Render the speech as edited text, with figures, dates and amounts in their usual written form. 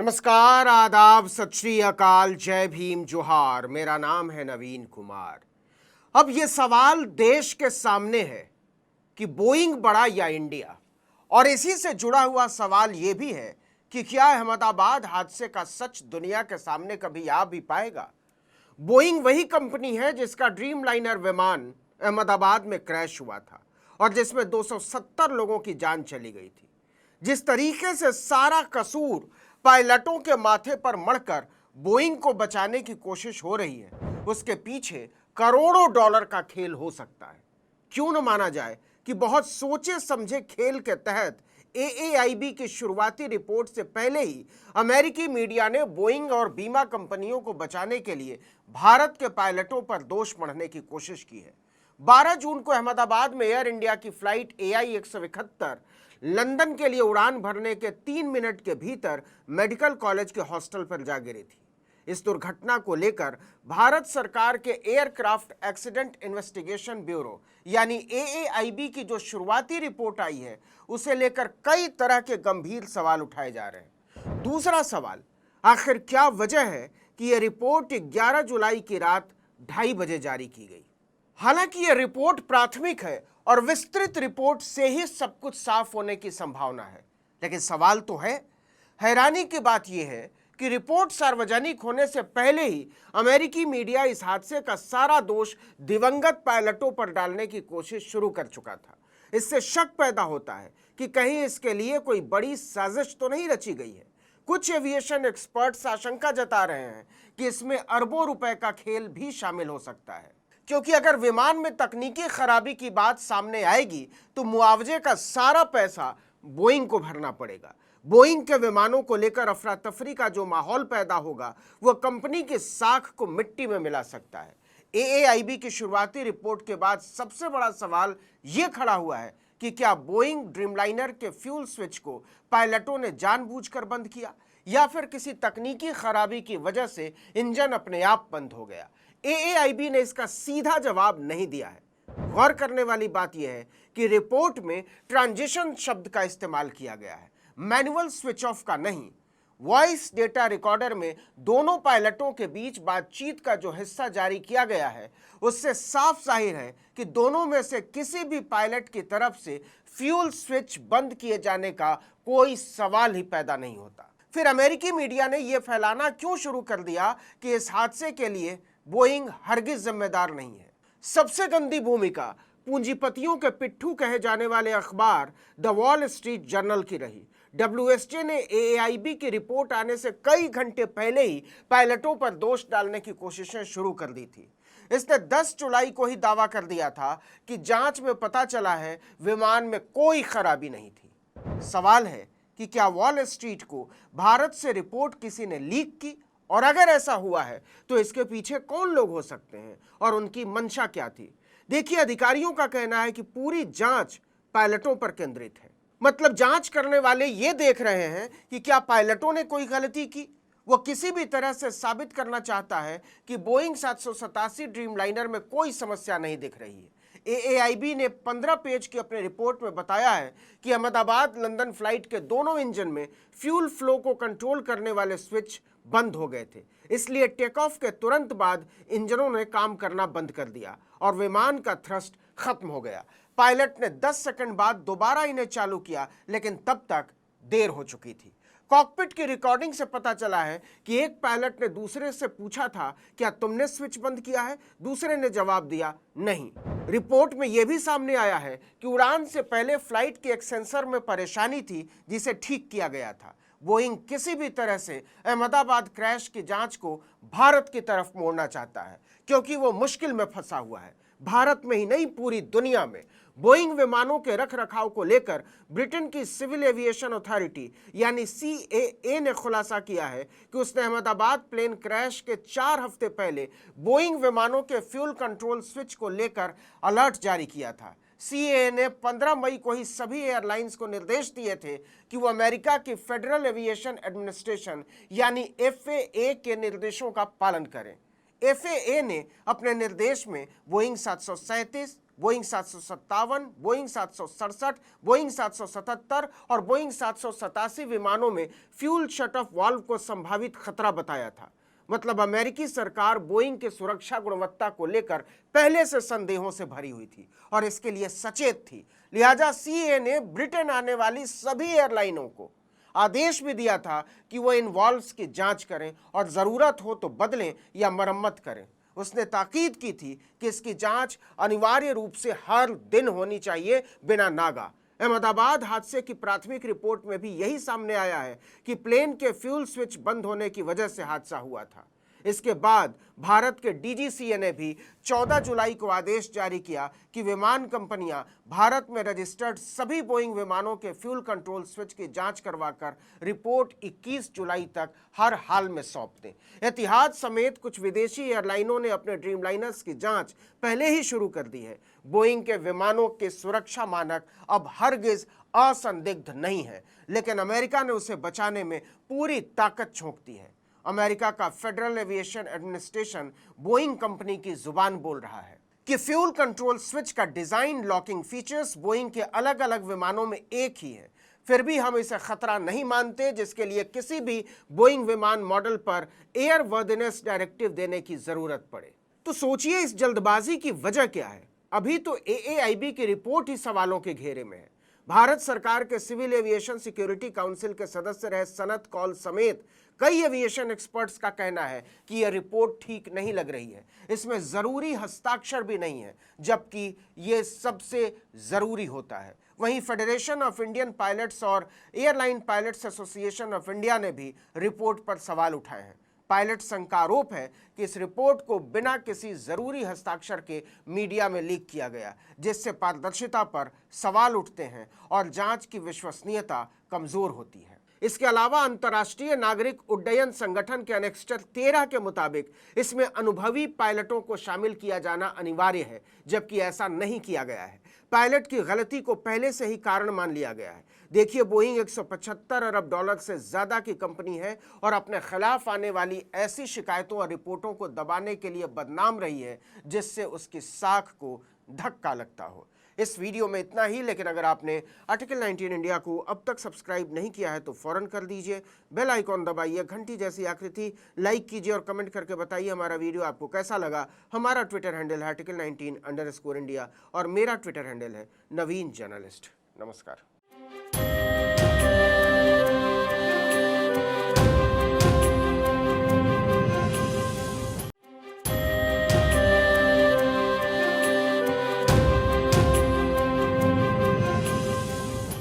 नमस्कार, आदाब, सत श्री अकाल, जय भीम, जोहार। मेरा नाम है नवीन कुमार। अब ये सवाल देश के सामने है कि बोइंग बड़ा या इंडिया, और इसी से जुड़ा हुआ सवाल ये भी है कि क्या अहमदाबाद हादसे का सच दुनिया के सामने कभी आ भी पाएगा। बोइंग वही कंपनी है जिसका ड्रीम लाइनर विमान अहमदाबाद में क्रैश हुआ था और जिसमें 270 लोगों की जान चली गई थी। जिस तरीके से सारा कसूर पायलटों के माथे पर मढ़कर बोइंग को बचाने की कोशिश हो रही है, उसके पीछे करोड़ों डॉलर का खेल हो सकता है। क्यों न माना जाए कि बहुत सोचे समझे खेल के तहत AAIB की शुरुआती रिपोर्ट से पहले ही अमेरिकी मीडिया ने बोइंग और बीमा कंपनियों को बचाने के लिए भारत के पायलटों पर दोष मढ़ने की कोशिश की है। 12 जून को अहमदाबाद में एयर इंडिया की फ्लाइट AI 171 लंदन के लिए उड़ान भरने के 3 मिनट के भीतर मेडिकल कॉलेज के हॉस्टल पर जा गिरी थी। इस दुर्घटना को लेकर भारत सरकार के एयरक्राफ्ट एक्सीडेंट इन्वेस्टिगेशन ब्यूरो यानी AAIB की जो शुरुआती रिपोर्ट आई है, उसे लेकर कई तरह के गंभीर सवाल उठाए जा रहे हैं। दूसरा सवाल, आखिर क्या वजह है कि यह रिपोर्ट 11 जुलाई की रात 2:30 बजे जारी की गई। हालांकि यह रिपोर्ट प्राथमिक है और विस्तृत रिपोर्ट से ही सब कुछ साफ होने की संभावना है, लेकिन सवाल तो है। हैरानी की बात यह है कि रिपोर्ट सार्वजनिक होने से पहले ही अमेरिकी मीडिया इस हादसे का सारा दोष दिवंगत पायलटों पर डालने की कोशिश शुरू कर चुका था। इससे शक पैदा होता है कि कहीं इसके लिए कोई बड़ी साजिश तो नहीं रची गई है। कुछ एविएशन एक्सपर्ट्स आशंका जता रहे हैं कि इसमें अरबों रुपए का खेल भी शामिल हो सकता है, क्योंकि अगर विमान में तकनीकी खराबी की बात सामने आएगी तो मुआवजे का सारा पैसा बोइंग को भरना पड़ेगा। बोइंग के विमानों को लेकर अफरा तफरी का जो माहौल पैदा होगा वह कंपनी की साख को मिट्टी में मिला सकता है। AAIB की शुरुआती रिपोर्ट के बाद सबसे बड़ा सवाल यह खड़ा हुआ है कि क्या बोइंग ड्रीमलाइनर के फ्यूल स्विच को पायलटों ने जानबूझकर बंद किया या फिर किसी तकनीकी खराबी की वजह से इंजन अपने आप बंद हो गया। AAIB ने इसका सीधा जवाब नहीं दिया है। गौर करने वाली बात यह है कि रिपोर्ट में ट्रांजिशन शब्द का इस्तेमाल किया गया है, मैनुअल स्विच ऑफ का नहीं। वॉइस डेटा रिकॉर्डर में दोनों पायलटों के बीच बातचीत का जो हिस्सा जारी किया गया है, उससे साफ जाहिर है कि दोनों में से किसी भी पायलट की तरफ से फ्यूल स्विच बंद किए जाने का कोई सवाल ही पैदा नहीं होता। फिर अमेरिकी मीडिया ने यह फैलाना क्यों शुरू कर दिया कि इस हादसे के लिए बोइंग हरगिज जिम्मेदार नहीं है। सबसे गंदी भूमिका पूंजीपतियों के पिट्ठू कहे जाने वाले अखबार द वॉल स्ट्रीट जर्नल की रही। WSJ ने AAIB की रिपोर्ट आने से कई घंटे पहले ही पायलटों पर दोष डालने की कोशिशें शुरू कर दी थी। इसने 10 जुलाई को ही दावा कर दिया था कि जांच में पता चला है विमान में कोई खराबी नहीं थी। सवाल है कि क्या वॉल स्ट्रीट को भारत से रिपोर्ट किसी ने लीक की, और अगर ऐसा हुआ है तो इसके पीछे कौन लोग हो सकते हैं और उनकी मंशा क्या थी। देखिए, अधिकारियों का कहना है कि पूरी जांच पायलटों पर केंद्रित है। मतलब जांच करने वाले ये देख रहे हैं कि क्या पायलटों ने कोई गलती की। वो किसी भी तरह से साबित करना चाहता है कि बोइंग 787 ड्रीमलाइनर में कोई समस्या नहीं दिख रही है। AAIB ने 15 पेज की अपनी रिपोर्ट में बताया है कि अहमदाबाद लंदन फ्लाइट के दोनों इंजन में फ्यूल फ्लो को कंट्रोल करने वाले स्विच बंद हो गए थे, इसलिए टेक ऑफ के तुरंत बाद इंजनों ने काम करना बंद कर दिया और विमान का थ्रस्ट खत्म हो गया। पायलट ने 10 सेकंड बाद दोबारा इन्हें चालू किया, लेकिन तब तक देर हो चुकी थी। कॉकपिट की रिकॉर्डिंग से पता चला है कि एक पायलट ने दूसरे से पूछा था, क्या तुमने स्विच बंद किया है? दूसरे ने जवाब दिया, नहीं। रिपोर्ट में यह भी सामने आया है कि उड़ान से पहले फ्लाइट के एक सेंसर में परेशानी थी, जिसे ठीक किया गया था। बोइंग किसी भी तरह से अहमदाबाद क्रैश की जांच को भारत की तरफ मोड़ना चाहता है, क्योंकि वो मुश्किल में फंसा हुआ है। भारत में ही नहीं, पूरी दुनिया में बोइंग विमानों के रखरखाव को लेकर ब्रिटेन की सिविल एविएशन अथॉरिटी यानी CAA ने खुलासा किया है कि उसने अहमदाबाद प्लेन क्रैश के 4 हफ्ते पहले बोइंग विमानों के फ्यूल कंट्रोल स्विच को लेकर अलर्ट जारी किया था। CAA ने 15 मई को ही सभी एयरलाइंस को निर्देश दिए थे कि वो अमेरिका की फेडरल एविएशन एडमिनिस्ट्रेशन यानी FAA के निर्देशों का पालन करें। FAA ने अपने निर्देश में बोइंग 737, बोइंग 757, बोइंग 767, बोइंग 777 और बोइंग 787 विमानों में फ्यूल शट ऑफ वाल्व को संभावित खतरा बताया था। मतलब अमेरिकी सरकार बोइंग के सुरक्षा गुणवत्ता को लेकर पहले से संदेहों से भरी हुई थी और इसके लिए सचेत थी। लिहाजा सीएए ने ब्रिटेन आने वाली सभी एयरलाइनों को आदेश भी दिया था कि वो इन वाल्व्स की जांच करें और ज़रूरत हो तो बदलें या मरम्मत करें। उसने ताकीद की थी कि इसकी जांच अनिवार्य रूप से हर दिन होनी चाहिए, बिना नागा। अहमदाबाद हादसे की प्राथमिक रिपोर्ट में भी यही सामने आया है कि प्लेन के फ्यूल स्विच बंद होने की वजह से हादसा हुआ था। इसके बाद भारत के डीजीसीए ने भी 14 जुलाई को आदेश जारी किया कि विमान कंपनियां भारत में रजिस्टर्ड सभी बोइंग विमानों के फ्यूल कंट्रोल स्विच की जांच करवाकर रिपोर्ट 21 जुलाई तक हर हाल में सौंप दें। एतिहाद समेत कुछ विदेशी एयरलाइनों ने अपने ड्रीमलाइनर्स की जांच पहले ही शुरू कर दी है। बोइंग के विमानों के सुरक्षा मानक अब हरगिज असंदिग्ध नहीं है, लेकिन अमेरिका ने उसे बचाने में पूरी ताकत झोंक दी है। अमेरिका का federal aviation administration Boeing company की जुबान बोल रहा है कि फ्यूल कंट्रोल स्विच का डिजाइन लॉकिंग फीचर्स बोइंग के अलग अलग विमानों में एक ही है। फिर भी हम इसे खतरा नहीं मानते, जिसके लिए किसी भी बोइंग विमान मॉडल पर एयर वर्दिनेस डायरेक्टिव देने की जरूरत पड़े। तो सोचिए इस जल्दबाजी की वजह क्या है। अभी तो AAIB की रिपोर्ट ही सवालों के घेरे में है। भारत सरकार के सिविल एविएशन सिक्योरिटी काउंसिल के सदस्य रहे सनत कौल समेत कई एविएशन एक्सपर्ट्स का कहना है कि यह रिपोर्ट ठीक नहीं लग रही है। इसमें जरूरी हस्ताक्षर भी नहीं है, जबकि यह सबसे जरूरी होता है। वहीं फेडरेशन ऑफ इंडियन पायलट्स और airline pilots association of India ने भी रिपोर्ट पर सवाल उठाए हैं। पायलट संघ का आरोप है कि इस रिपोर्ट को बिना किसी जरूरी हस्ताक्षर के मीडिया में लीक किया गया, जिससे पारदर्शिता पर सवाल उठते हैं और जांच की विश्वसनीयता कमजोर होती है। इसके अलावा अंतर्राष्ट्रीय नागरिक उड्डयन संगठन के एनेक्स्टर 13 के मुताबिक इसमें अनुभवी पायलटों को शामिल किया जाना अनिवार्य है, जबकि ऐसा नहीं किया गया है। पायलट की गलती को पहले से ही कारण मान लिया गया है। देखिए, बोइंग 175 अरब डॉलर से ज्यादा की कंपनी है और अपने खिलाफ आने वाली ऐसी शिकायतों और रिपोर्टों को दबाने के लिए बदनाम रही है जिससे उसकी साख को धक्का लगता हो। इस वीडियो में इतना ही, लेकिन अगर आपने आर्टिकल 19 इंडिया को अब तक सब्सक्राइब नहीं किया है तो फौरन कर दीजिए। बेल आइकॉन दबाइए, घंटी जैसी आकृति लाइक कीजिए और कमेंट करके बताइए हमारा वीडियो आपको कैसा लगा। हमारा ट्विटर हैंडल है article19_India और मेरा ट्विटर हैंडल है नवीन जर्नलिस्ट। नमस्कार।